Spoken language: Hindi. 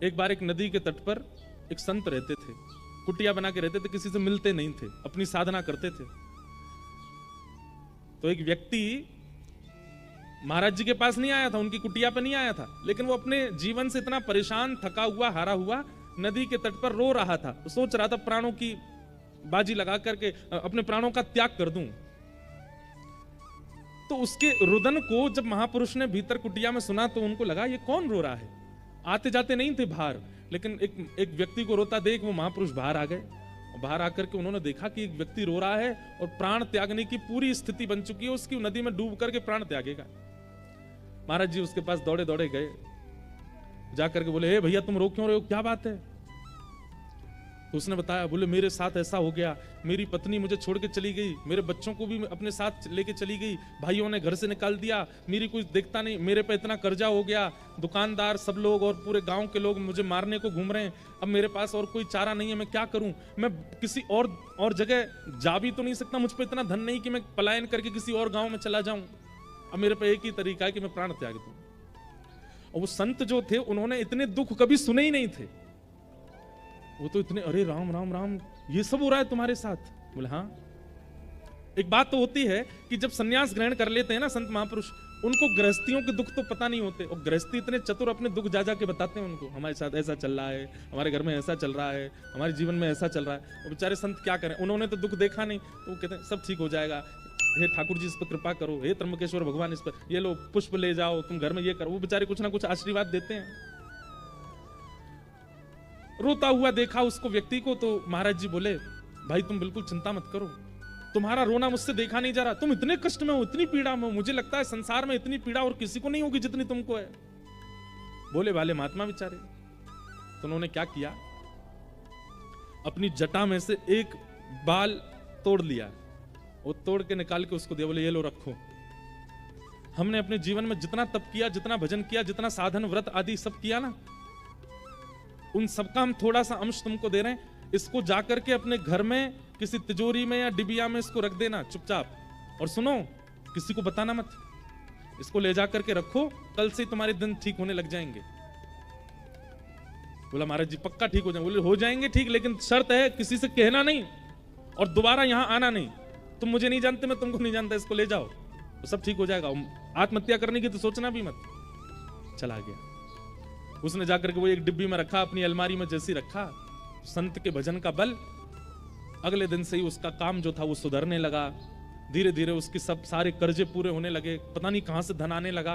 एक बार एक नदी के तट पर एक संत रहते थे, कुटिया बना के रहते थे, किसी से मिलते नहीं थे, अपनी साधना करते थे। तो एक व्यक्ति महाराज जी के पास नहीं आया था, उनकी कुटिया पे नहीं आया था, लेकिन वो अपने जीवन से इतना परेशान, थका हुआ, हारा हुआ नदी के तट पर रो रहा था। तो सोच रहा था प्राणों की बाजी लगा करके अपने प्राणों का त्याग कर दूं। तो उसके रुदन को जब महापुरुष ने भीतर कुटिया में सुना तो उनको लगा ये कौन रो रहा है। आते जाते नहीं थे बाहर, लेकिन एक व्यक्ति को रोता देख वो महापुरुष बाहर आ गए। बाहर आकर के उन्होंने देखा कि एक व्यक्ति रो रहा है और प्राण त्यागने की पूरी स्थिति बन चुकी है, उसकी नदी में डूब करके प्राण त्यागेगा। महाराज जी उसके पास दौड़े दौड़े गए, जाकर के बोले, हे भैया तुम रो क्यों रहे हो, क्या बात है। तो उसने बताया, बोले मेरे साथ ऐसा हो गया, मेरी पत्नी मुझे छोड़ के चली गई, मेरे बच्चों को भी अपने साथ लेके चली गई, भाइयों ने घर से निकाल दिया, मेरी कुछ देखता नहीं, मेरे पे इतना कर्जा हो गया, दुकानदार सब लोग और पूरे गांव के लोग मुझे मारने को घूम रहे हैं, अब मेरे पास और कोई चारा नहीं है, मैं क्या करूं। मैं किसी और जगह जा भी तो नहीं सकता, मुझ पे इतना धन नहीं कि मैं पलायन करके किसी और गाँव में चला जाऊं। अब मेरे पे एक ही तरीका है कि मैं प्राण त्याग दूं। और वो संत जो थे उन्होंने इतने दुख कभी सुने ही नहीं थे। वो तो इतने, अरे राम राम राम, ये सब हो रहा है तुम्हारे साथ। बोले हाँ। एक बात तो होती है कि जब सन्यास ग्रहण कर लेते हैं ना संत महापुरुष, उनको गृहस्थियों के दुख तो पता नहीं होते, और गृहस्थी इतने चतुर अपने दुख जा जा के बताते हैं उनको, हमारे साथ ऐसा चल रहा है, हमारे घर में ऐसा चल रहा है, हमारे जीवन में ऐसा चल रहा है। और बेचारे संत क्या करें, उन्होंने तो दुख देखा नहीं, तो वो कहते हैं सब ठीक हो जाएगा, हे ठाकुर जी इस पर कृपा करो, हे त्र्यंबकेश्वर भगवान इस पर, ये लो पुष्प ले जाओ, तुम घर में ये करो। वो बेचारे कुछ ना कुछ आशीर्वाद देते हैं। रोता हुआ देखा उसको व्यक्ति को, तो महाराज जी बोले, भाई तुम बिल्कुल चिंता मत करो, तुम्हारा रोना मुझसे देखा नहीं जा रहा, तुम इतने कष्ट में हो, इतनी पीड़ा में हो, मुझे लगता है संसार में इतनी पीड़ा और किसी को नहीं होगी जितनी तुमको है। बोले वाले महात्मा बेचारे। तो उन्होंने क्या किया, अपनी जटा में से एक बाल तोड़ लिया, वो तोड़ के निकाल के उसको दिया, बोले ये लो रखो, हमने अपने जीवन में जितना तप किया, जितना भजन किया, जितना साधन व्रत आदि सब किया ना, उन सबका हम थोड़ा सा अंश तुमको दे रहे हैं, इसको जाकर के अपने घर में किसी तिजोरी में या डिबिया में इसको रख देना चुपचाप, और सुनो किसी को बताना मत, इसको ले जाकर के रखो, कल से तुम्हारे दिन ठीक होने लग जाएंगे। बोला महाराज जी पक्का ठीक हो जाएंगे। बोले हो जाएंगे ठीक, लेकिन शर्त है किसी से कहना नहीं और दोबारा यहां आना नहीं, तुम मुझे नहीं जानते, मैं तुमको नहीं जानता, इसको ले जाओ तो सब ठीक हो जाएगा। आत्महत्या करने की तो सोचना भी मत। चला गया, उसने जाकर के वो एक डिब्बी में रखा, अपनी अलमारी में जैसी रखा, संत के भजन का बल, अगले दिन से ही उसका काम जो था वो सुधरने लगा, धीरे धीरे उसके सब सारे कर्जे पूरे होने लगे, पता नहीं कहां से धन आने लगा।